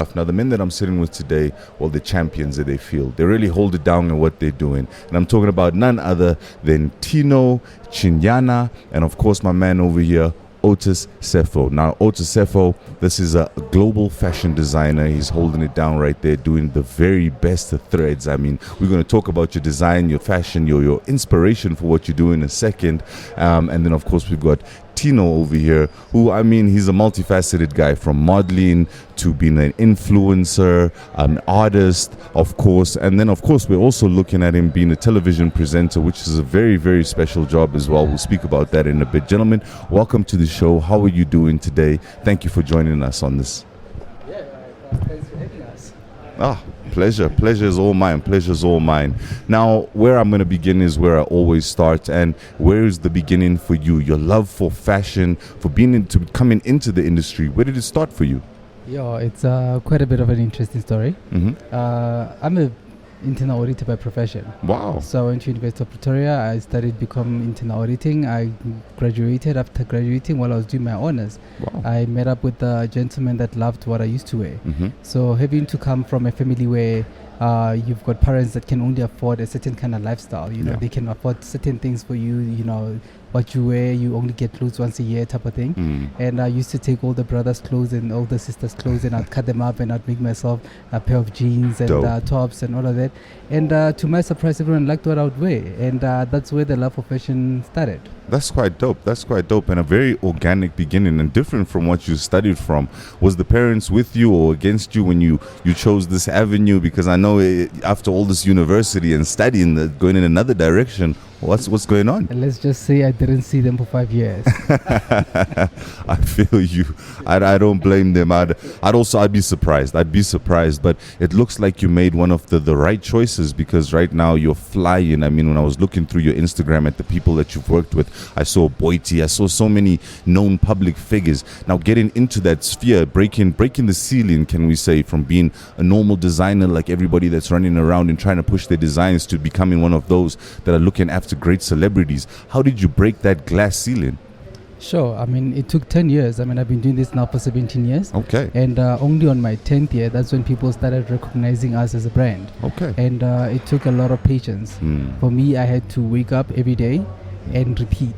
stuff. Now, the men that I'm sitting with today, well, the champions that they feel. They really hold it down in what they're doing. And I'm talking about none other than Tino Chinyani and, of course, my man over here, Otiz Seflo. Now, Otiz Seflo, this is a global fashion designer. He's holding it down right there, doing the very best of threads. I mean, we're going to talk about your design, your fashion, your inspiration for what you do in a second. And then, of course, we've got Tino over here, who, I mean, he's a multifaceted guy, from modeling to being an influencer, an artist, of course. And then, of course, we're also looking at him being a television presenter, which is a very, very special job as well. We'll speak about that in a bit. Gentlemen, welcome to the show. How are you doing today? Thank you for joining us on this. Yeah, thanks for having us. Pleasure. Pleasure is all mine. Pleasure is all mine. Now, where I'm going to begin is where I always start. And where is the beginning for you? Your love for fashion, for coming into the industry. Where did it start for you? Yeah, it's quite a bit of an interesting story. Mm-hmm. I'm a internal auditor by profession. Wow. So I went to University of Pretoria. I studied become internal auditing. I graduated. After graduating, while I was doing my honors, Wow. I met up with a gentleman that loved what I used to wear. Mm-hmm. So having to come from a family where you've got parents that can only afford a certain kind of lifestyle, you know, Yeah. they can afford certain things for you, you know, what you wear, you only get clothes once a year type of thing. And I used to take all the brothers' clothes and all the sisters' clothes and I'd cut them up and I'd make myself a pair of jeans and tops and all of that. And to my surprise, everyone liked what I would wear. And that's where the love for fashion started. That's quite dope. That's quite dope. And a very organic beginning and different from what you studied from. Was the parents with you or against you when you chose this avenue? Because I know after all this university and studying, going in another direction, what's going on? And let's just say I didn't see them for 5 years. I feel you. I don't blame them. I'd be surprised. I'd be surprised. But it looks like you made one of the right choices, because right now you're flying. I mean, when I was looking through your Instagram at the people that you've worked with, I saw Boiti. I saw so many known public figures. Now getting into that sphere, breaking the ceiling, can we say, from being a normal designer like everybody that's running around and trying to push their designs to becoming one of those that are looking after great celebrities. How did you break that glass ceiling? Sure. I mean, it took 10 years. I mean, I've been doing this now for 17 years. Okay. And only on my 10th year, that's when people started recognizing us as a brand. Okay. And it took a lot of patience. For me, I had to wake up every day and repeat.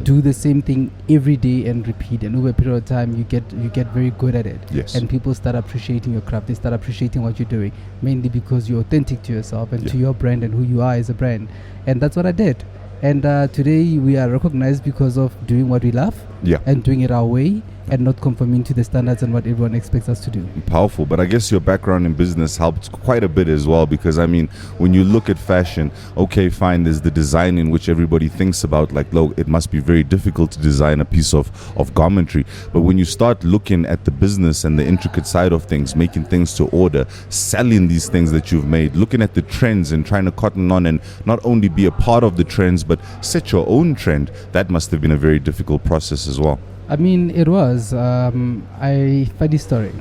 Do the same thing every day and repeat. And over a period of time, you get very good at it. Yes. And people start appreciating your craft. They start appreciating what you're doing, mainly because you're authentic to yourself and to your brand and who you are as a brand. And that's what I did. And today we are recognized because of doing what we love and doing it our way and not conforming to the standards and what everyone expects us to do. Powerful. But I guess your background in business helped quite a bit as well, because I mean, when you look at fashion, okay, fine, there's the design in which everybody thinks about, like, look, it must be very difficult to design a piece of garmentry. But when you start looking at the business and the intricate side of things, making things to order, selling these things that you've made, looking at the trends and trying to cotton on and not only be a part of the trends, but set your own trend, that must have been a very difficult process as well. I mean, it was. Funny story.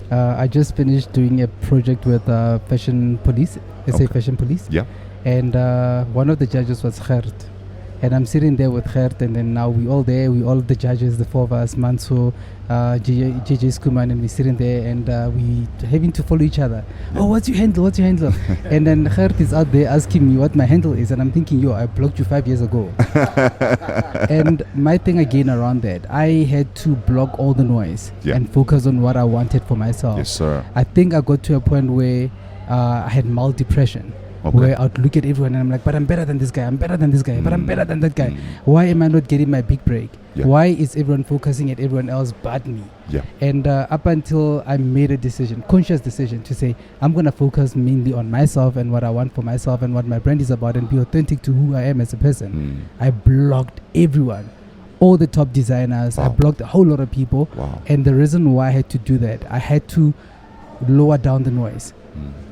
I just finished doing a project with Fashion Police, SA Fashion Police. Yeah. And one of the judges was Gert. And I'm sitting there with Gert, and then now we all there, we all the judges, the four of us, Manso, JJ Skuman, and we're sitting there and we having to follow each other. Oh, what's your handle? What's your handle? And then Gert is out there asking me what my handle is, and I'm thinking, yo, I blocked you 5 years ago. And my thing again around that, I had to block all the noise and focus on what I wanted for myself. Yes, sir. I think I got to a point where I had mild depression. Where I'd look at everyone and I'm like, but I'm better than this guy, I'm better than this guy, but I'm better than that guy. Why am I not getting my big break? Why is everyone focusing at everyone else but me? And up until I made a decision, conscious decision, to say, I'm going to focus mainly on myself and what I want for myself and what my brand is about and be authentic to who I am as a person. I blocked everyone. All the top designers, I blocked a whole lot of people. And the reason why I had to do that, I had to lower down the noise.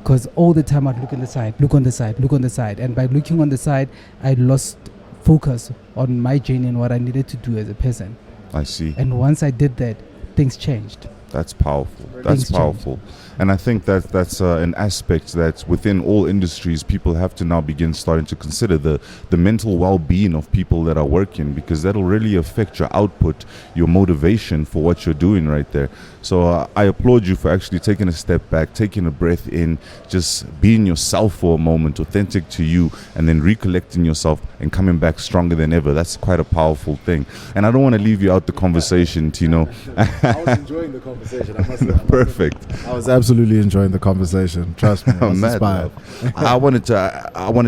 Because all the time I'd look on the side, look on the side, look on the side. And by looking on the side, I lost focus on my journey and what I needed to do as a person. I see. And once I did that, things changed. That's powerful. That's powerful. And I think that's an aspect that within all industries, people have to now begin starting to consider the mental well-being of people that are working, because that'll really affect your output, your motivation for what you're doing right there. So I applaud you for actually taking a step back, taking a breath in, just being yourself for a moment, authentic to you, and then recollecting yourself and coming back stronger than ever. That's quite a powerful thing. And I don't want to leave you out the conversation, Tino. I was enjoying the conversation. I must have. Perfect. I was absolutely enjoying the conversation. Trust me, I was inspired. I wanted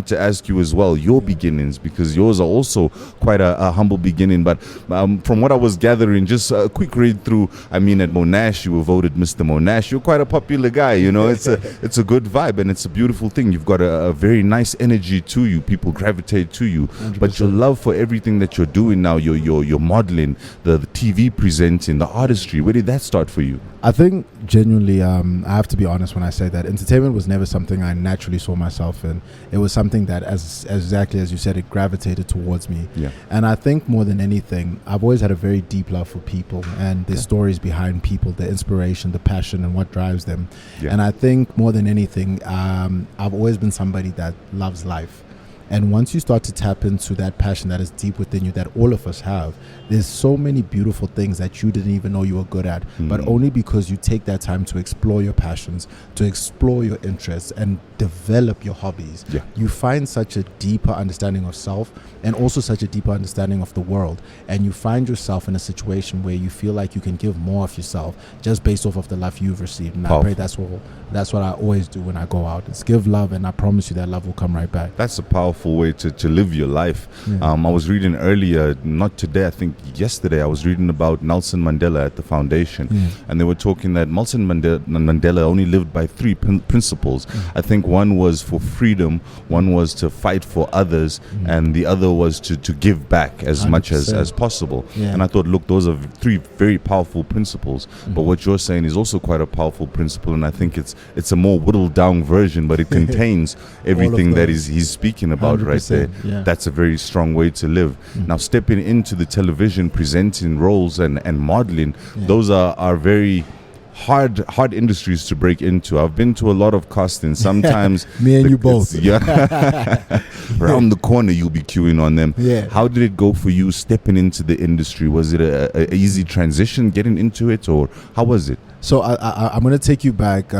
to ask you as well your beginnings, because yours are also quite a humble beginning. But from what I was gathering, just a quick read through. I mean, at Monash, you were voted Mr. Monash. You're quite a popular guy. You know, it's a good vibe and it's a beautiful thing. You've got a very nice energy to you. People gravitate to you. 100%. But your love for everything that you're doing now, your modeling, the TV presenting, the artistry. Where did that start for you? I think genuinely, I have to be honest when I say that entertainment was never something I naturally saw myself in. It was something that, as exactly as you said, it gravitated towards me. Yeah. And I think more than anything, I've always had a very deep love for people and the stories behind people, the inspiration, the passion, and what drives them. Yeah. And I think more than anything, I've always been somebody that loves life. And once you start to tap into that passion that is deep within you, that all of us have, there's so many beautiful things that you didn't even know you were good at, but only because you take that time to explore your passions, to explore your interests, and develop your hobbies. Yeah. You find such a deeper understanding of self and also such a deeper understanding of the world. And you find yourself in a situation where you feel like you can give more of yourself just based off of the love you've received. And I pray that's what I always do when I go out. It's give love, and I promise you that love will come right back. That's a powerful way to live your life. Yeah. I was reading earlier, not today, I think yesterday, I was reading about Nelson Mandela at the foundation. And they were talking that Nelson Mandela only lived by three principles. I think one was for freedom, one was to fight for others, and the other was to give back as 100%. Much as possible. And I thought, look, those are three very powerful principles. But what you're saying is also quite a powerful principle, and I think it's a more whittled down version, but it contains everything that he's speaking about right there. Yeah. That's a very strong way to live. Now, stepping into the television, presenting roles and modeling, those are very hard industries to break into. I've been to a lot of castings. Sometimes me and you both. Around the corner you'll be queuing on them. How did it go for you stepping into the industry? Was it a easy transition getting into it, or how was it? So I'm going to take you back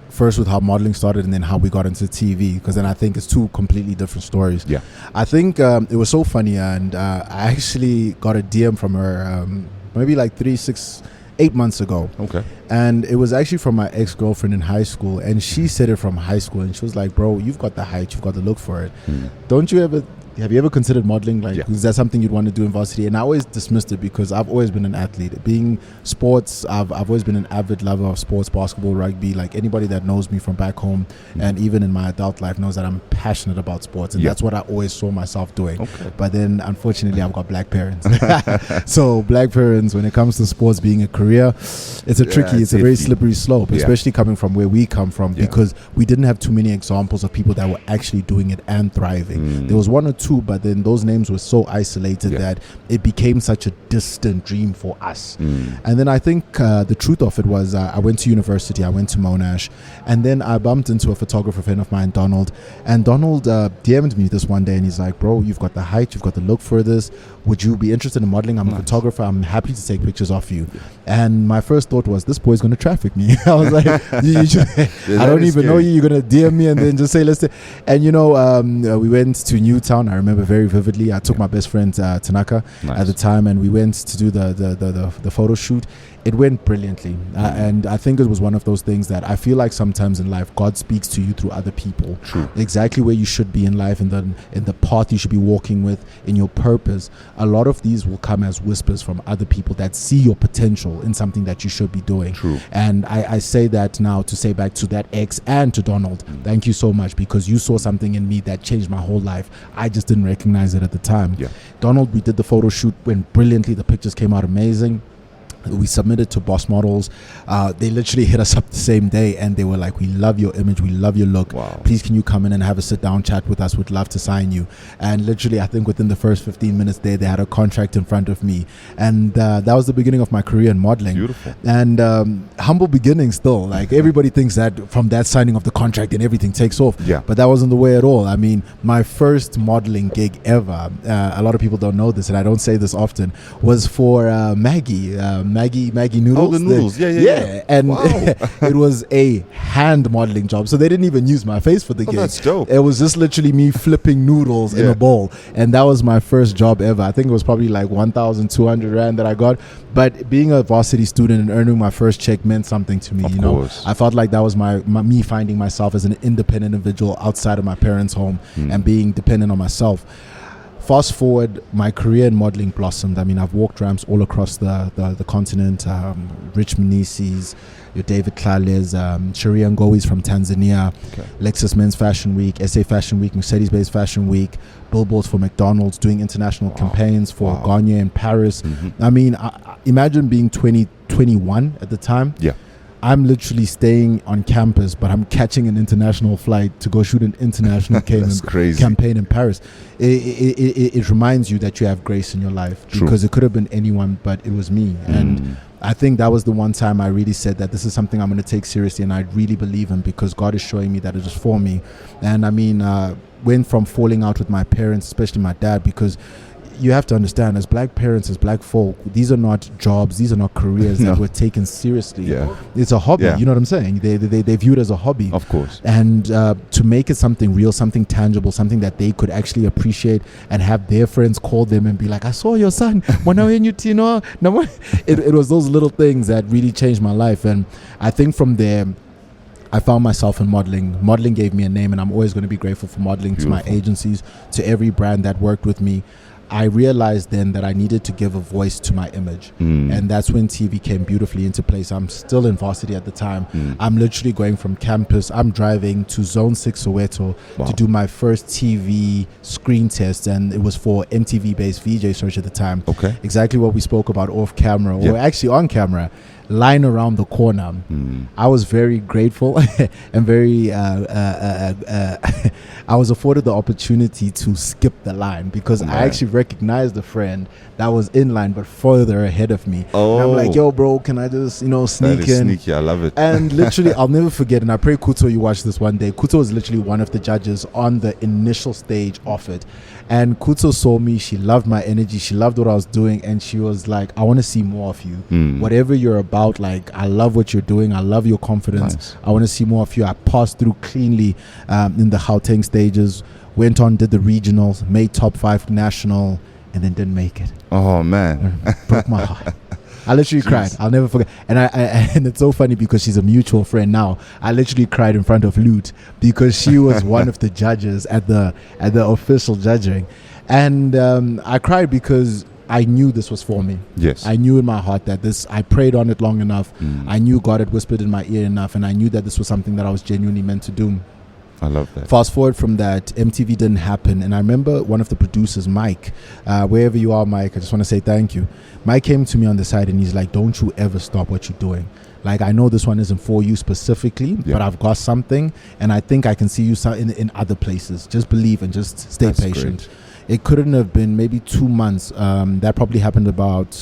first with how modeling started and then how we got into TV, because then I think it's two completely different stories. Yeah. I think it was so funny, and I actually got a DM from her maybe like 8 months ago. Okay. And it was actually from my ex-girlfriend in high school, and she said it from high school, and she was like, bro, you've got the height, you've got the look for it. Have you ever considered modeling? Is that something you'd want to do in varsity? And I always dismissed it because I've always been an athlete. Being sports, I've always been an avid lover of sports, basketball, rugby. Like anybody that knows me from back home and even in my adult life knows that I'm passionate about sports, and that's what I always saw myself doing. Okay. But then, unfortunately, I've got black parents. So black parents, when it comes to sports being a career, it's a very slippery slope, especially coming from where we come from, because we didn't have too many examples of people that were actually doing it and thriving. There was one or two, but then those names were so isolated that it became such a distant dream for us. And then I think the truth of it was I went to university, I went to Monash, and then I bumped into a photographer friend of mine, Donald, and Donald DM'd me this one day, and he's like, bro, you've got the height, you've got the look for this, would you be interested in modeling? I'm a photographer, I'm happy to take pictures of you. And my first thought was, this boy's going to traffic me. I was like, I don't even know you, you're going to DM me and then just say, let's do. And we went to Newtown. I remember very vividly. I took my best friend Tanaka at the time, and we went to do the photo shoot. It went brilliantly, and I think it was one of those things that I feel like sometimes in life God speaks to you through other people. True. Exactly where you should be in life, in the path you should be walking with, in your purpose. A lot of these will come as whispers from other people that see your potential in something that you should be doing. True. And I say that now to say back to that ex and to Donald, thank you so much, because you saw something in me that changed my whole life. I just didn't recognize it at the time. Yeah. Donald, we did the photo shoot, went brilliantly. The pictures came out amazing. We submitted to Boss Models. They literally hit us up the same day, and they were like, "We love your image, we love your look. Wow. Please, can you come in and have a sit-down chat with us? We'd love to sign you." And literally, I think within the first 15 minutes there, they had a contract in front of me, and that was the beginning of my career in modeling. Beautiful. And humble beginnings still. Like, everybody thinks that from that signing of the contract and everything takes off. Yeah. But that wasn't the way at all. I mean, my first modeling gig ever, a lot of people don't know this, and I don't say this often, was for Maggie noodles. Oh, the noodles. Yeah. And Wow. it was a hand modeling job, so they didn't even use my face for the gig. That's dope. It was just literally me flipping noodles in a bowl, and that was my first job ever. I think it was probably like 1,200 rand that I got. But being a varsity student and earning my first check meant something to me. Of you know, course. I felt like that was my me finding myself as an independent individual outside of my parents' home and being dependent on myself. Fast forward, my career in modeling blossomed. I mean, I've walked ramps all across the continent. Rich Mnisis, your David Klales, Sharia Ngowi's from Tanzania, Lexus Men's Fashion Week, SA Fashion Week, Mercedes-Benz Fashion Week, billboards for McDonald's, doing international campaigns for Garnier in Paris. I mean, imagine being 21 at the time. Yeah. I'm literally staying on campus, but I'm catching an international flight to go shoot an international campaign in Paris. It reminds you that you have grace in your life. True. Because it could have been anyone, but it was me. And I think that was the one time I really said that this is something I'm going to take seriously, and I really believe in, because God is showing me that it is for me. And I mean, went from falling out with my parents, especially my dad, because you have to understand, as black parents, as black folk, these are not jobs, these are not careers that were taken seriously. Yeah. It's a hobby, you know what I'm saying? They view it as a hobby. Of course. And to make it something real, something tangible, something that they could actually appreciate, and have their friends call them and be like, "I saw your son. Tino." It was those little things that really changed my life. And I think from there, I found myself in modeling. Modeling gave me a name, and I'm always going to be grateful for modeling. Beautiful. To my agencies, to every brand that worked with me. I realized then that I needed to give a voice to my image. And that's when TV came beautifully into place. I'm still in varsity at the time. I'm literally going from campus. I'm driving to Zone 6 Soweto to do my first TV screen test. And it was for MTV-based VJ search at the time. Okay. Exactly what we spoke about off camera, or actually on camera. Line around the corner. I was very grateful and very I was afforded the opportunity to skip the line, because I actually recognized a friend that was in line but further ahead of me. And I'm like, "Yo, bro, can I just sneak that is in?" Sneaky, I love it. And literally, I'll never forget, and I pray Kuto you watch this one day. Kuto was literally one of the judges on the initial stage of it. And Kuto saw me, she loved my energy, she loved what I was doing, and she was like, "I want to see more of you. Whatever you're about, like, I love what you're doing, I love your confidence. Nice. I want to see more of you." I passed through cleanly in the Gauteng stages, went on, did the regionals, made top 5 national, and then didn't make it. Oh, man. Broke my heart. I literally cried. I'll never forget. And it's so funny, because she's a mutual friend now. I literally cried in front of Lute, because she was one of the judges at the official judging. And I cried because I knew this was for me. Yes. I knew in my heart that I prayed on it long enough. I knew God had whispered in my ear enough, and I knew that this was something that I was genuinely meant to do. I love that. Fast forward from that, MTV didn't happen. And I remember one of the producers, Mike, wherever you are, Mike, I just want to say thank you. Mike came to me on the side and he's like, "Don't you ever stop what you're doing. Like, I know this one isn't for you specifically, but I've got something, and I think I can see you in other places. Just believe and just stay patient." Great. It couldn't have been maybe 2 months. That probably happened about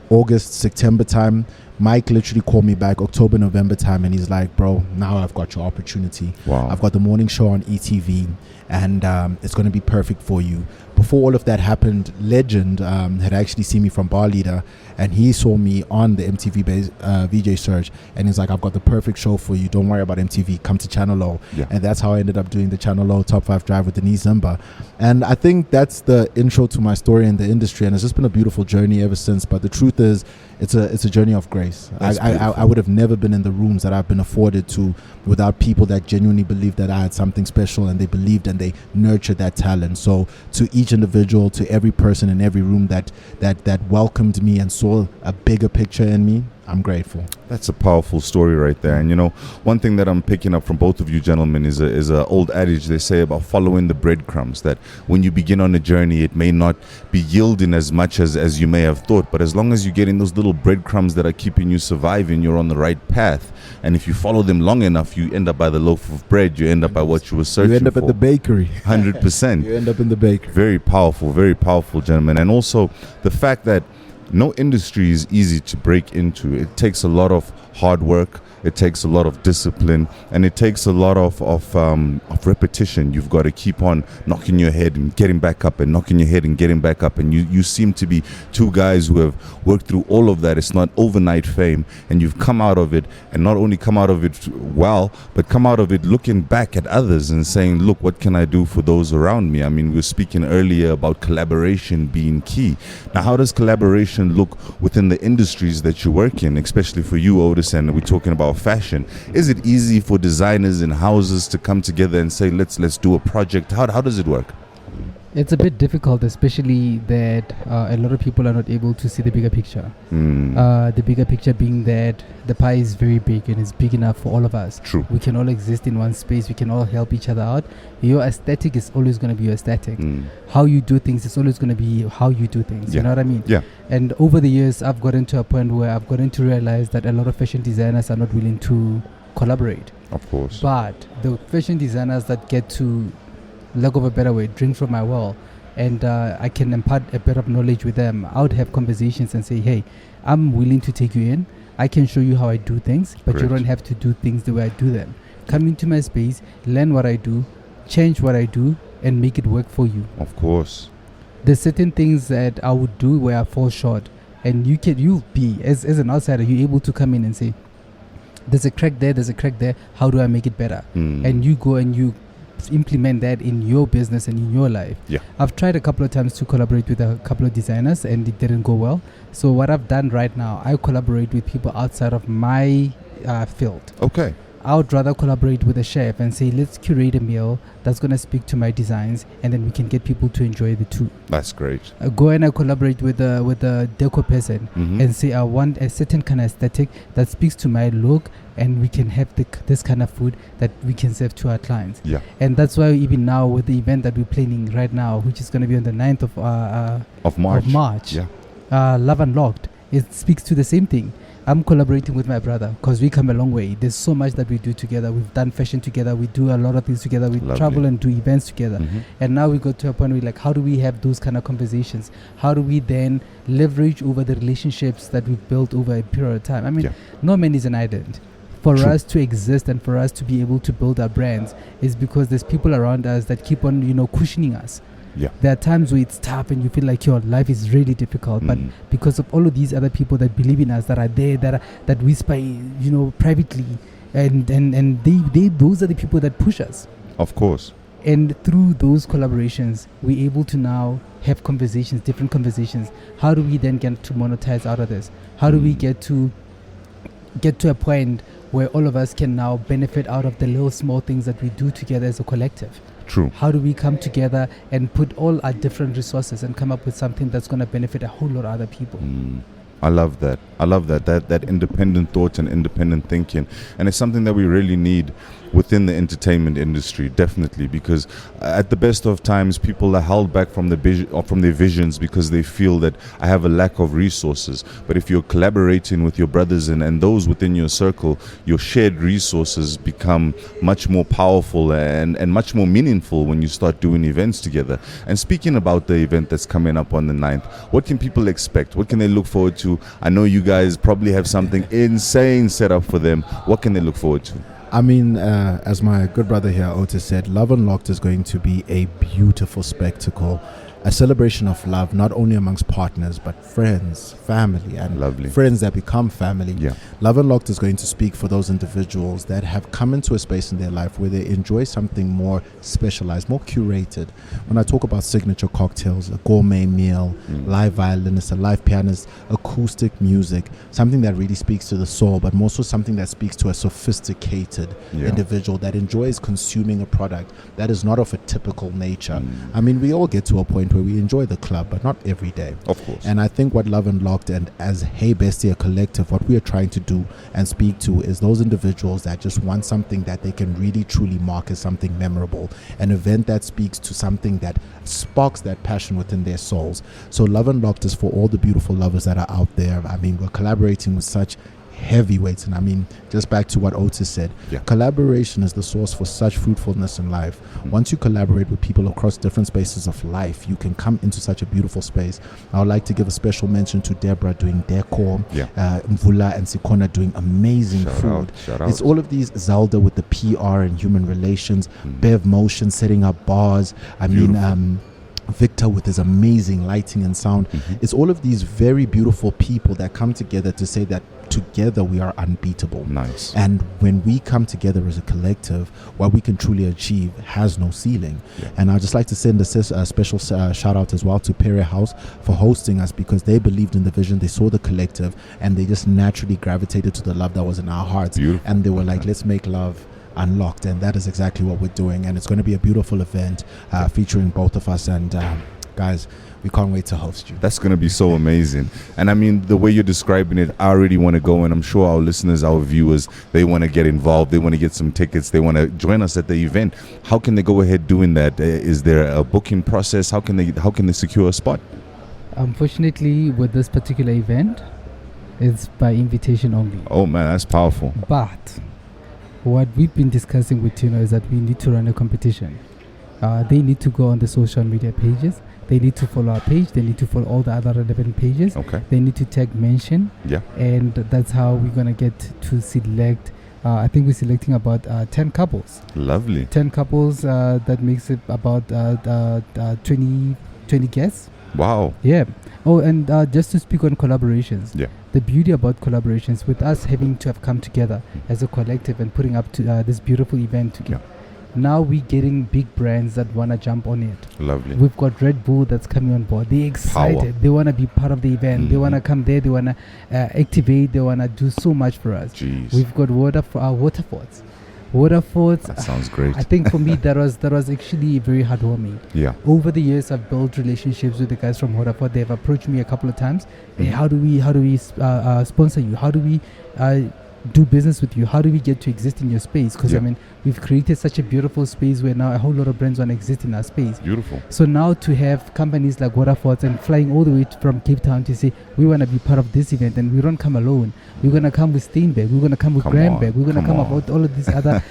August, September time. Mike literally called me back October, November time, and he's like, "Bro, now I've got your opportunity. Wow. I've got the morning show on ETV, and it's going to be perfect for you." Before all of that happened, Legend had actually seen me from Bar Leader, and he saw me on the MTV-based VJ search, and he's like, "I've got the perfect show for you. Don't worry about MTV. Come to Channel O." Yeah. And that's how I ended up doing the Channel O Top 5 Drive with Denise Zimba. And I think that's the intro to my story in the industry, and it's just been a beautiful journey ever since. But the truth is, it's a journey of grace. I would have never been in the rooms that I've been afforded to without people that genuinely believed that I had something special, and they believed and they nurtured that talent. So to each individual, to every person in every room that welcomed me and saw a bigger picture in me, I'm grateful. That's a powerful story right there. And you know, one thing that I'm picking up from both of you gentlemen is a old adage they say about following the breadcrumbs, that when you begin on a journey, it may not be yielding as much as you may have thought, but as long as you're getting those little breadcrumbs that are keeping you surviving, you're on the right path. And if you follow them long enough, you end up by the loaf of bread. You end up by what you were searching for. You end up at the bakery. 100%. You end up in the bakery. Very powerful, gentlemen. And also the fact that no industry is easy to break into. It takes a lot of hard work. It takes a lot of discipline, and it takes a lot of repetition. You've got to keep on knocking your head and getting back up, and knocking your head and getting back up. And you seem to be two guys who have worked through all of that. It's not overnight fame, and you've come out of it, and not only come out of it well, but come out of it looking back at others and saying, look, what can I do for those around me? I mean, we were speaking earlier about collaboration being key. Now, how does collaboration look within the industries that you work in, especially for you, Otis, and we're talking about fashion? Is it easy for designers and houses to come together and say, let's do a project? How does it work? It's a bit difficult, especially that a lot of people are not able to see the bigger picture. The bigger picture being that the pie is very big and it's big enough for all of us. True. We can all exist in one space. We can all help each other out. Your aesthetic is always going to be your aesthetic. How you do things is always going to be how you do things. Yeah. You know what I mean? Yeah. And over the years, I've gotten to a point where I've gotten to realize that a lot of fashion designers are not willing to collaborate. Of course. But the fashion designers that get to, lack of a better way, drink from my well, and I can impart a bit of knowledge with them, I would have conversations and say, hey, I'm willing to take you in. I can show you how I do things, but you don't have to do things the way I do them. Come into my space, learn what I do, change what I do, and make it work for you. Of course. There's certain things that I would do where I fall short, and you'll be, as an outsider, you're able to come in and say, there's a crack there, how do I make it better? And you go and you implement that in your business and in your life. Yeah. I've tried a couple of times to collaborate with a couple of designers and it didn't go well. So what I've done right now, I collaborate with people outside of my field. Okay. I would rather collaborate with a chef and say, let's curate a meal that's going to speak to my designs, and then we can get people to enjoy the two. That's great. Go and I collaborate with a deco person and say, I want a certain kind of aesthetic that speaks to my look, and we can have this kind of food that we can serve to our clients. Yeah. And that's why even now with the event that we're planning right now, which is going to be on the 9th of March, yeah. Love Unlocked, it speaks to the same thing. I'm collaborating with my brother because we come a long way. There's so much that we do together. We've done fashion together. We do a lot of things together. We travel and do events together. And now we got to a point where like, how do we have those kind of conversations? How do we then leverage over the relationships that we've built over a period of time? I mean, no man is an island. For us to exist and for us to be able to build our brands is because there's people around us that keep on, cushioning us. Yeah. There are times where it's tough and you feel like your life is really difficult, but because of all of these other people that believe in us, that are there, that whisper, privately, and they those are the people that push us. Of course. And through those collaborations, we're able to now have conversations, different conversations. How do we then get to monetize out of this? How do we get to a point where all of us can now benefit out of the little small things that we do together as a collective? True. How do we come together and put all our different resources and come up with something that's going to benefit a whole lot of other people? I love that. That independent thought and independent thinking. And it's something that we really need within the entertainment industry, definitely, because at the best of times, people are held back from their visions because they feel that I have a lack of resources. But if you're collaborating with your brothers and those within your circle, your shared resources become much more powerful and much more meaningful when you start doing events together. And speaking about the event that's coming up on the 9th, what can people expect? What can they look forward to? I know you guys probably have something insane set up for them. What can they look forward to? I mean, as my good brother here, Otis, said, Love Unlocked is going to be a beautiful spectacle. A celebration of love, not only amongst partners, but friends, family, and friends that become family. Yeah. Love Unlocked is going to speak for those individuals that have come into a space in their life where they enjoy something more specialized, more curated. When I talk about signature cocktails, a gourmet meal, live violinist, a live pianist, acoustic music, something that really speaks to the soul, but more so something that speaks to a sophisticated individual that enjoys consuming a product that is not of a typical nature. I mean, we all get to a point where we enjoy the club, but not every day. Of course. And I think what Love Unlocked and as Hey Bestie, a collective, what we are trying to do and speak to is those individuals that just want something that they can really truly mark as something memorable, an event that speaks to something that sparks that passion within their souls. So Love Unlocked is for all the beautiful lovers that are out there. I mean, we're collaborating with such heavyweights, and I mean, just back to what Otis said, collaboration is the source for such fruitfulness in life. Once you collaborate with people across different spaces of life, you can come into such a beautiful space. I would like to give a special mention to Deborah doing decor, Mvula and Sikona doing amazing food. It's all of these, Zelda with the PR and human relations, Bev Motion setting up bars, I mean, Victor with his amazing lighting and sound. It's all of these very beautiful people that come together to say that together we are unbeatable. Nice. And when we come together as a collective, what we can truly achieve has no ceiling. And I'd just like to send a special shout out as well to Perry House for hosting us, because they believed in the vision, they saw the collective, and they just naturally gravitated to the love that was in our hearts. Beautiful. And they were like, let's make love unlocked, and that is exactly what we're doing. And it's going to be a beautiful event featuring both of us, and guys, we can't wait to host you. That's going to be so amazing. And I mean, the way you're describing it, I already want to go, and I'm sure our listeners, our viewers, they want to get involved, they want to get some tickets, they want to join us at the event. How can they go ahead doing that? Is there a booking process? How can they secure a spot? Unfortunately, with this particular event, it's by invitation only. Oh man, that's powerful. But what we've been discussing with Tino is that we need to run a competition. They need to go on the social media pages. They need to follow our page. They need to follow all the other relevant pages. Okay. They need to tag mention. Yeah. And that's how we're going to get to select. I think we're selecting about 10 couples. Lovely. 10 couples. That makes it about 20 guests. Wow. Yeah. Oh, and just to speak on collaborations. Yeah. The beauty about collaborations, with us having to have come together as a collective and putting up to this beautiful event together. Yeah. Now we're getting big brands that want to jump on it. Lovely. We've got Red Bull that's coming on board. They're excited. Power. They want to be part of the event. They want to come there. They want to activate. They want to do so much for us. Jeez. We've got Waterfords. That sounds great. I think for me that was actually very heartwarming. Yeah. Over the years, I've built relationships with the guys from Waterford. They've approached me a couple of times. Hey, how do we sponsor you? How do we do businest with you? How do we get to exist in your space? Because I mean, we've created such a beautiful space where now a whole lot of brands want to exist in our space. Beautiful. So now to have companies like Waterfords and flying all the way from Cape Town to say we want to be part of this event, and we don't come alone. We're gonna come with Steinberg. We're gonna come with Grandberg. We're gonna come about all of these other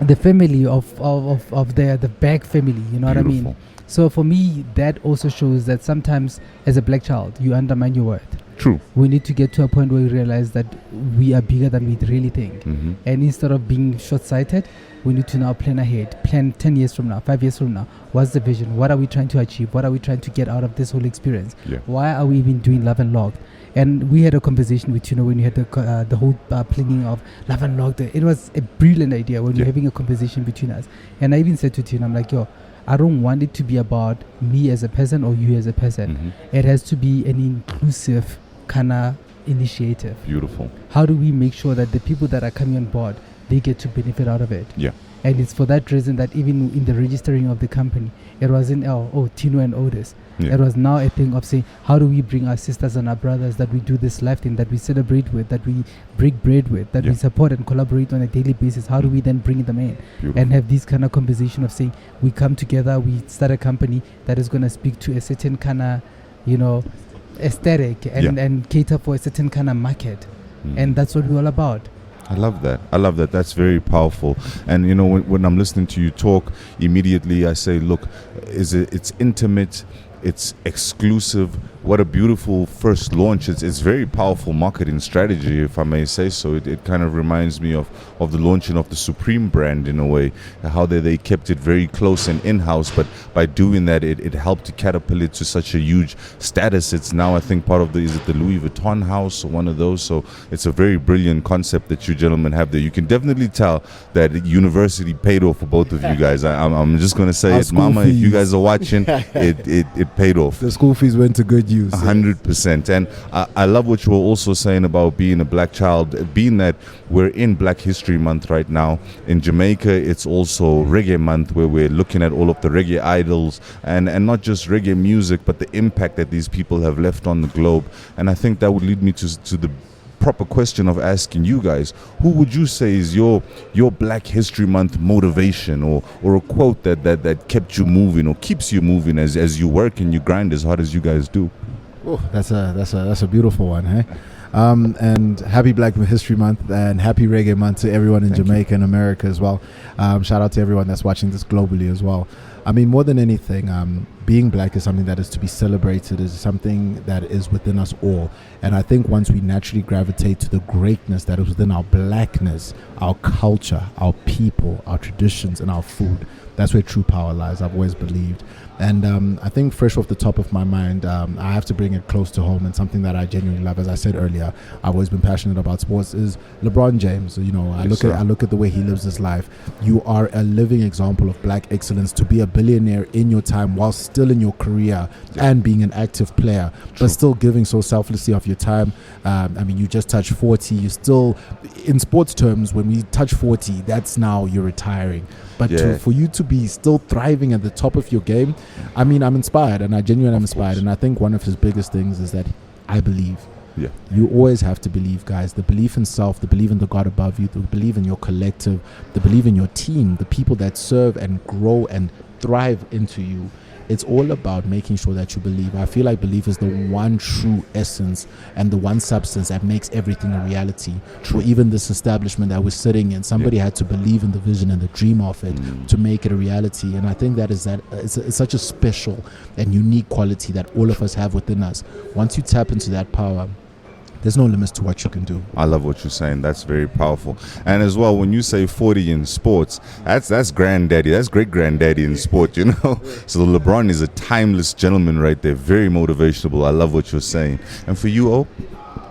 the family of the Bag family. You know what I mean? So for me, that also shows that sometimes as a black child, you undermine your worth. True. We need to get to a point where we realize that we are bigger than we really think. And instead of being short-sighted, we need to now plan ahead. Plan 10 years from now, 5 years from now. What's the vision? What are we trying to achieve? What are we trying to get out of this whole experience? Why are we even doing Love Unlocked? And we had a conversation with when you had the whole planning of Love Unlocked. It was a brilliant idea when you're having a conversation between us. And I even said to Tino, I'm like, I don't want it to be about me as a person or you as a person. It has to be an inclusive kind of initiative. Beautiful. How do we make sure that the people that are coming on board, they get to benefit out of it? Yeah. And it's for that reason that even in the registering of the company, it wasn't Tino and Otis. It was now a thing of saying, how do we bring our sisters and our brothers that we do this life thing, that we celebrate with, that we break bread with, that we support and collaborate on a daily basis? How do we then bring them in and have this kind of conversation of saying, we come together, we start a company that is going to speak to a certain kind of, aesthetic and cater for a certain kind of market. And that's what we're all about. I love that. That's very powerful. And when I'm listening to you talk, immediately I say, look, it's intimate, it's exclusive. What a beautiful first launch. It's very powerful marketing strategy, if I may say so. It kind of reminds me of the launching of the Supreme brand in a way, how they kept it very close and in-house, but by doing that, it helped to catapult it to such a huge status. It's now, I think, part of the Louis Vuitton house or one of those. So it's a very brilliant concept that you gentlemen have there. You can definitely tell that university paid off for both of you guys. I'm just going to say it, Mama, if you guys are watching, it paid off. The school fees went to good use. 100%. And I love what you were also saying about being a black child, being that we're in Black History Month right now. In Jamaica, it's also Reggae Month, where we're looking at all of the reggae idols and not just reggae music, but the impact that these people have left on the globe. And I think that would lead me to the proper question of asking you guys, who would you say is your Black History Month motivation, or a quote that kept you moving or keeps you moving as you work and you grind as hard as you guys do? Oh, that's a beautiful one, hey? And happy Black History Month and happy Reggae Month to everyone in Jamaica and America as well. Shout out to everyone that's watching this globally as well. I mean, more than anything, being black is something that is to be celebrated, is something that is within us all. And I think once we naturally gravitate to the greatness that is within our blackness, our culture, our people, our traditions, and our food, that's where true power lies, I've always believed. And I think fresh off the top of my mind, I have to bring it close to home, and something that I genuinely love. As I said earlier, I've always been passionate about sports, is LeBron James. You know, I look at the way he lives his life. You are a living example of black excellence, to be a billionaire in your time while still in your career and being an active player, but still giving so selflessly of your time. I mean, you just touched 40. You still, in sports terms, when we touch 40, that's now you're retiring. But for you to be still thriving at the top of your game, I mean, I'm inspired, and I genuinely am inspired. And I think one of his biggest things is that I believe. Yeah. You always have to believe, guys. The belief in self, the belief in the God above you, the belief in your collective, the belief in your team, the people that serve and grow and thrive into you. It's all about making sure that you believe. I feel like belief is the one true essence and the one substance that makes everything a reality. True. Or even this establishment that we're sitting in, somebody had to believe in the vision and the dream of it to make it a reality. And I think that it's such a special and unique quality that all of us have within us. Once you tap into that power, there's no limits to what you can do. I love what you're saying. That's very powerful. And as well, when you say 40 in sports, that's granddaddy. That's great granddaddy in sport, you know. So LeBron is a timeless gentleman right there. Very motivational. I love what you're saying. And for you, O?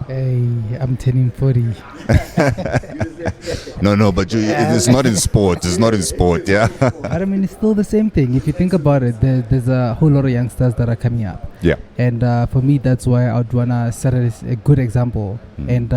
Hey, I'm turning 40. No, but it's not in sport. It's not in sport, yeah. But I mean, it's still the same thing. If you think about it, there's a whole lot of youngsters that are coming up. Yeah. And for me, that's why I'd want to set a good example and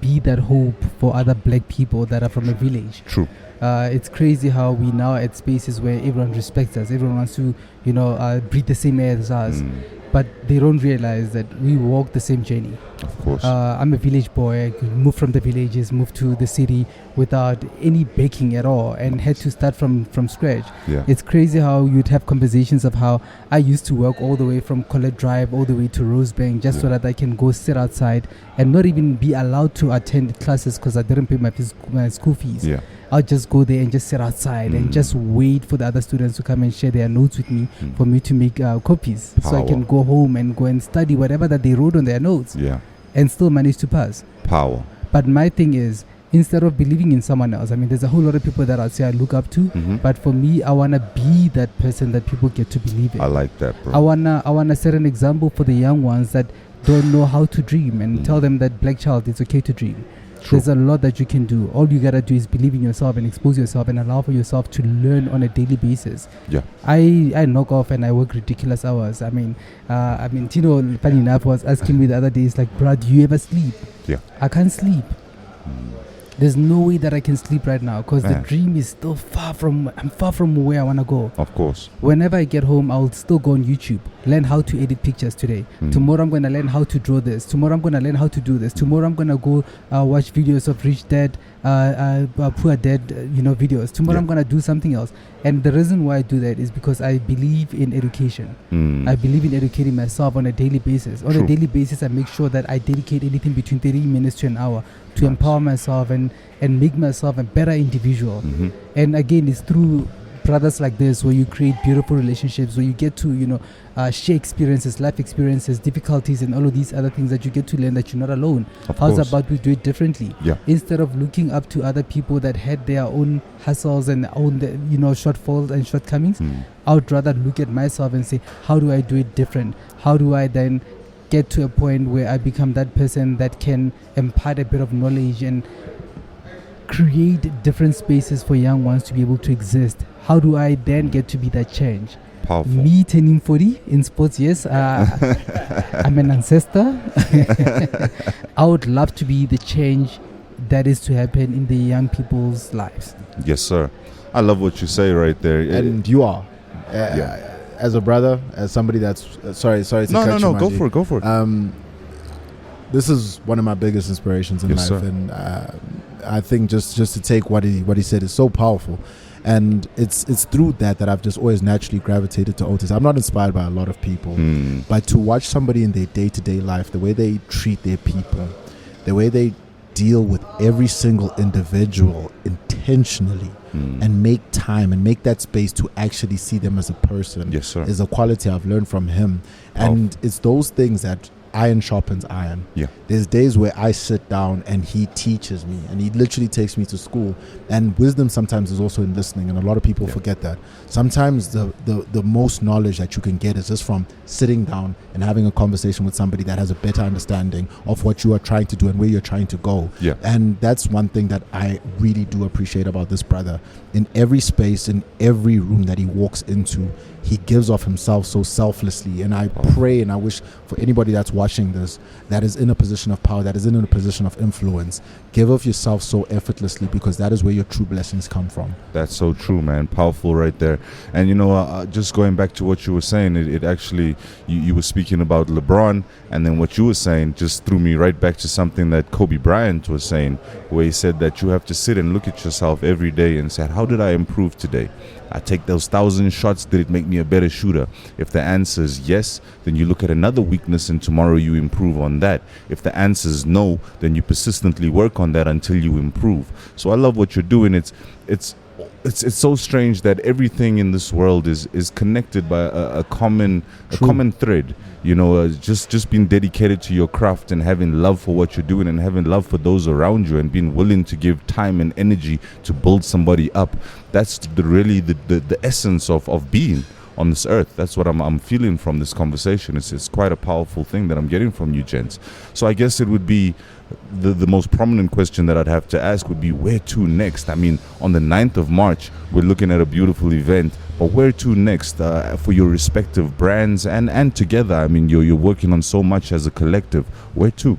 be that hope for other black people that are from a village. True. It's crazy how we now at spaces where everyone respects us. Everyone wants to, breathe the same air as us. But they don't realize that we walk the same journey. Of course. I'm a village boy. I moved from the villages, moved to the city without any backing at all, and had to start from scratch. Yeah. It's crazy how you'd have conversations of how I used to walk all the way from Colette Drive all the way to Rosebank just so that I can go sit outside and not even be allowed to attend classes because I didn't pay my school fees. Yeah. I'll just go there and just sit outside and just wait for the other students to come and share their notes with me for me to make copies. Power. So I can go home and go and study whatever that they wrote on their notes and still manage to pass. Power. But my thing is, instead of believing in someone else, I mean, there's a whole lot of people that I'll say I look up to, but for me, I want to be that person that people get to believe in. I like that, bro. I wanna set an example for the young ones that don't know how to dream and tell them that black child, it's okay to dream. True. There's a lot that you can do. All you gotta do is believe in yourself and expose yourself and allow for yourself to learn on a daily basis. Yeah. I knock off and I work ridiculous hours. I mean, Tino, funny enough, was asking me the other day, it's like, bro, do you ever sleep? Yeah. I can't sleep. There's no way that I can sleep right now because the dream is still far from where I want to go. Of course. Whenever I get home, I'll still go on YouTube, learn how to edit pictures today. Tomorrow I'm going to learn how to draw this. Tomorrow I'm going to learn how to do this. Tomorrow I'm going to go watch videos of Rich Dad, Poor Dad, videos. Tomorrow I'm going to do something else. And the reason why I do that is because I believe in education. I believe in educating myself on a daily basis. On a daily basis, I make sure that I dedicate anything between 30 minutes to an hour to empower myself and make myself a better individual. And again, it's through brothers like this where you create beautiful relationships, where you get to share experiences, life experiences, difficulties, and all of these other things that you get to learn that you're not alone. How's about we do it differently? Instead of looking up to other people that had their own hustles and own shortfalls and shortcomings, I would rather look at myself and say, how do I do it different? How do I then get to a point where I become that person that can impart a bit of knowledge and create different spaces for young ones to be able to exist? How do I then get to be that change? Powerful. Me turning 40 in sports, yes. I'm an ancestor. I would love to be the change that is to happen in the young people's lives. Yes, sir. I love what you say right there. And you are. As a brother, as somebody that's... sorry to cut you, No. Manji. Go for it. This is one of my biggest inspirations in life. Sir. And I think just to take what he said is so powerful. And it's through that I've just always naturally gravitated to Otis. I'm not inspired by a lot of people, but to watch somebody in their day-to-day life, the way they treat their people, the way they deal with every single individual intentionally, and make time and make that space to actually see them as a person, yes, sir, is a quality I've learned from him. And it's those things that iron sharpens iron. There's days where I sit down and he teaches me, and he literally takes me to school. And wisdom sometimes is also in listening, and a lot of people forget that. Sometimes the most knowledge that you can get is just from sitting down and having a conversation with somebody that has a better understanding of what you are trying to do and where you're trying to go. And that's one thing that I really do appreciate about this brother. In every space, in every room that he walks into, he gives of himself so selflessly. And I pray and I wish for anybody that's watching this, that is in a position of power, that is in a position of influence, give of yourself so effortlessly, because that is where your true blessings come from. That's so true, man. Powerful right there. And you know, just going back to what you were saying, it actually, you were speaking about LeBron, and then what you were saying just threw me right back to something that Kobe Bryant was saying, where he said that you have to sit and look at yourself every day and say, how did I improve today? I take those 1,000 shots, did it make me a better shooter? If the answer is yes, then you look at another weakness and tomorrow you improve on that. If the answer is no, then you persistently work on that until you improve. So I love what you're doing. It's so strange that everything in this world is connected by a common thread. You know, just being dedicated to your craft and having love for what you're doing and having love for those around you and being willing to give time and energy to build somebody up. That's really the essence of being on this earth. That's what I'm feeling from this conversation. It's quite a powerful thing that I'm getting from you gents. So I guess it would be the most prominent question that I'd have to ask would be, where to next? I mean, on the 9th of March, we're looking at a beautiful event, but where to next for your respective brands and together? I mean, you're working on so much as a collective. Where to?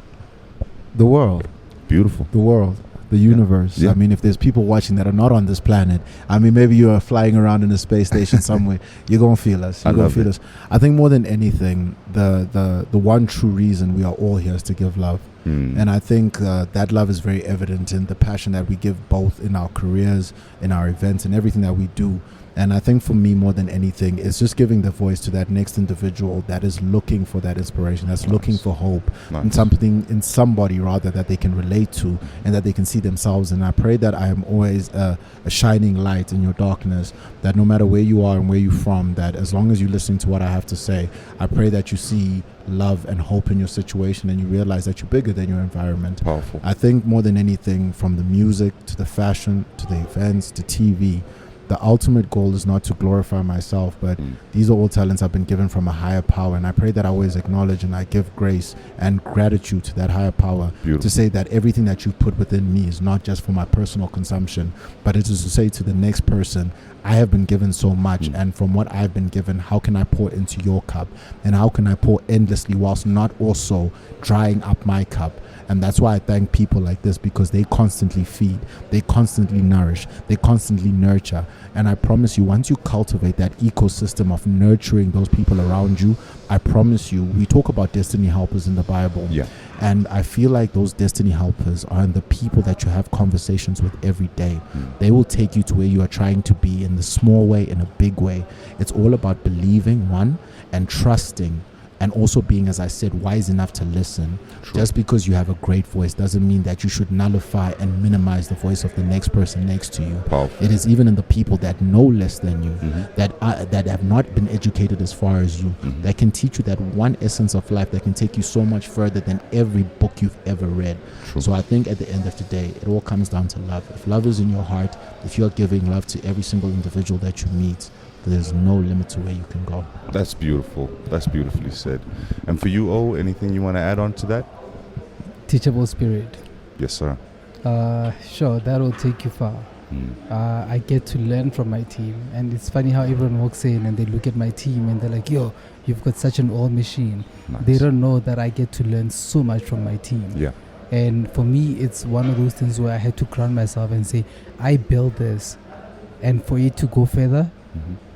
The world. Beautiful. The world. The universe. I mean, if there's people watching that are not on this planet, I mean, maybe you are flying around in a space station somewhere, you're going to feel us. You're going to feel us. I think more than anything, the one true reason we are all here is to give love. And I think that love is very evident in the passion that we give both in our careers, in our events, and everything that we do. And I think for me, more than anything, it's just giving the voice to that next individual that is looking for that inspiration, that's looking for hope in something, in somebody rather, that they can relate to and that they can see themselves. And I pray that I am always a shining light in your darkness, that no matter where you are and where you're from, that as long as you listen to what I have to say, I pray that you see love and hope in your situation and you realize that you're bigger than your environment. Powerful. I think more than anything, from the music to the fashion to the events to TV, the ultimate goal is not to glorify myself, but these are all talents I've been given from a higher power. And I pray that I always acknowledge and I give grace and gratitude to that higher power. Beautiful. To say that everything that you put within me is not just for my personal consumption, but it is to say to the next person, I have been given so much, and from what I've been given, how can I pour into your cup? And how can I pour endlessly whilst not also drying up my cup? And that's why I thank people like this, because they constantly feed, they constantly nourish, they constantly nurture. And I promise you, once you cultivate that ecosystem of nurturing those people around you, I promise you, we talk about destiny helpers in the Bible. And I feel like those destiny helpers are the people that you have conversations with every day. They will take you to where you are trying to be, in the small way, in a big way. It's all about believing, one, and trusting, and also being, as I said, wise enough to listen. True. Just because you have a great voice doesn't mean that you should nullify and minimize the voice of the next person next to you. Powerful. It is even in the people that know less than you, that have not been educated as far as you, that can teach you that one essence of life that can take you so much further than every book you've ever read. True. So I think at the end of the day, it all comes down to love. If love is in your heart, if you're giving love to every single individual that you meet, there's no limit to where you can go. That's beautiful. That's beautifully said. And for you, O, anything you want to add on to that? Teachable spirit. Yes, sir. Sure, that will take you far. I get to learn from my team. And it's funny how everyone walks in and they look at my team and they're like, yo, you've got such an old machine. Nice. They don't know that I get to learn so much from my team. Yeah. And for me, it's one of those things where I had to ground myself and say, I built this. And for it to go further,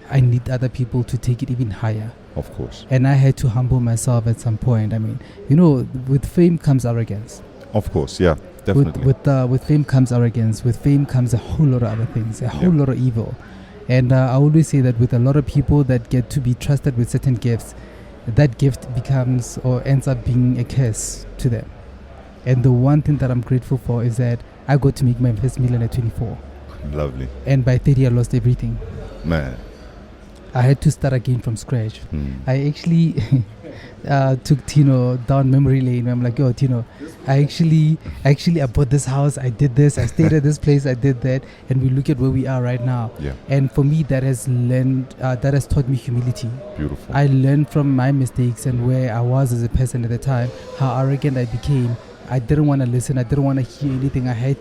I need other people to take it even higher. Of course. And I had to humble myself at some point. I mean, you know, with fame comes arrogance. Of course, yeah, definitely. With fame comes arrogance. With fame comes a whole lot of other things, a whole lot of evil. And I always say that with a lot of people that get to be trusted with certain gifts, that gift becomes or ends up being a curse to them. And the one thing that I'm grateful for is that I got to make my first million at 24. Lovely. And by 30, I lost everything. Man. I had to start again from scratch. I actually took Tino down memory lane. I'm like, yo, Tino, I bought this house. I did this. I stayed at this place. I did that. And we look at where we are right now. Yeah. And for me, that has taught me humility. Beautiful. I learned from my mistakes and where I was as a person at the time, how arrogant I became. I didn't want to listen. I didn't want to hear anything. I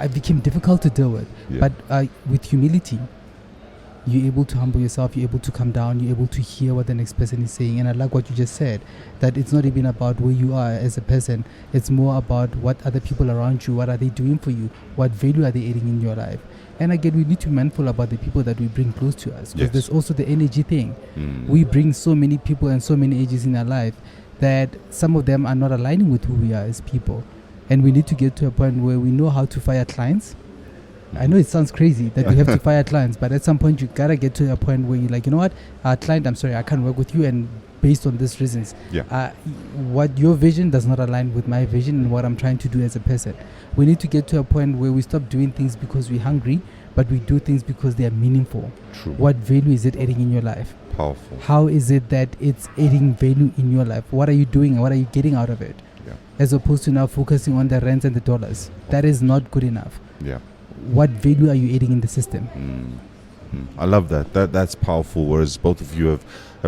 became difficult to deal with. Yeah. But with humility, you're able to humble yourself, you're able to come down, you're able to hear what the next person is saying. And I like what you just said, that it's not even about where you are as a person, it's more about what other people around you, what are they doing for you, what value are they adding in your life. And again, we need to be mindful about the people that we bring close to us, because there's also the energy thing. We bring so many people and so many ages in our life that some of them are not aligning with who we are as people. And we need to get to a point where we know how to fire clients. I know it sounds crazy that we have to fire clients, but at some point you gotta get to a point where you're like, you know what, client, I'm sorry, I can't work with you, and based on these reasons, what your vision does not align with my vision and what I'm trying to do as a person. We need to get to a point where we stop doing things because we're hungry, but we do things because they are meaningful. True. What value is it adding in your life? Powerful. How is it that it's adding value in your life? What are you doing and what are you getting out of it? Yeah. As opposed to now focusing on the rents and the dollars. That is not good enough. Yeah. What value are you adding in the system? I love that. That's powerful. Whereas both of you have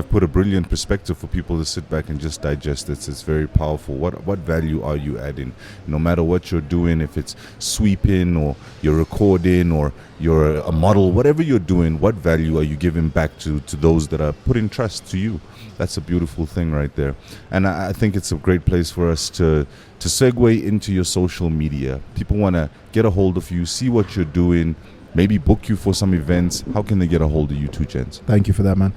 put a brilliant perspective for people to sit back and just digest it. It's very powerful. What value are you adding? No matter what you're doing, if it's sweeping or you're recording or you're a model, whatever you're doing, what value are you giving back to those that are putting trust to you? That's a beautiful thing right there. And I think it's a great place for us to segue into your social media. People want to get a hold of you, see what you're doing, maybe book you for some events. How can they get a hold of you too, gents? Thank you for that, man.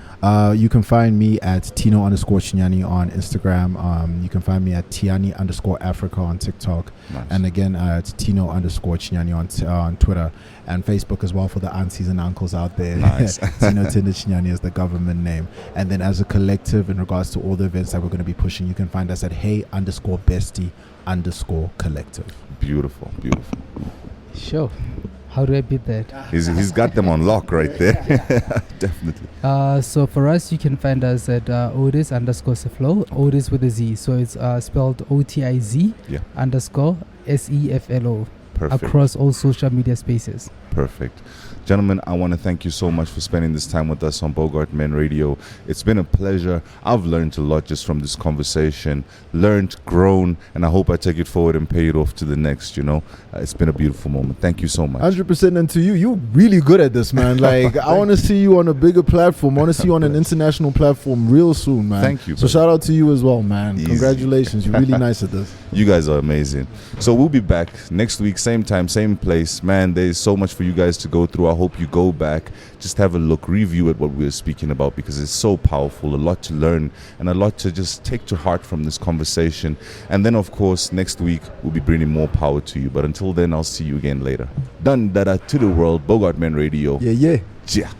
You can find me at Tino_Chinyani on Instagram. You can find me at Tiani_Africa on TikTok. Nice. And again, at Tino_Chinyani on Twitter and Facebook as well for the aunties and uncles out there. Nice. Tino Chinyani is the government name. And then as a collective, in regards to all the events that we're going to be pushing, you can find us at hey_bestie_collective. Beautiful, beautiful. Sure. How do I beat that? He's got them on lock right there. Definitely. So for us, you can find us at Otiz_Seflo, Otiz with a Z. So it's spelled OTIZ _SEFLO. Perfect. Across all social media spaces. Perfect. Gentlemen, I want to thank you so much for spending this time with us on Bogart Men Radio. It's been a pleasure. I've learned a lot just from this conversation. Learned, grown, and I hope I take it forward and pay it off to the next, It's been a beautiful moment. Thank you so much. 100%. And to you, you're really good at this, man. Like, I want to see you on a bigger platform. I want to see you on an international platform real soon, man. Thank you. So shout out to you as well, man. Easy. Congratulations. You're really nice at this. You guys are amazing. So we'll be back next week, same time, same place. Man, there's so much for you guys to go through. I hope you go back, just have a look, review at what we were speaking about, because it's so powerful, a lot to learn and a lot to just take to heart from this conversation. And then, of course, next week we'll be bringing more power to you. But until then, I'll see you again later. Dada to the world, Bogart Men Radio. Yeah. Yeah.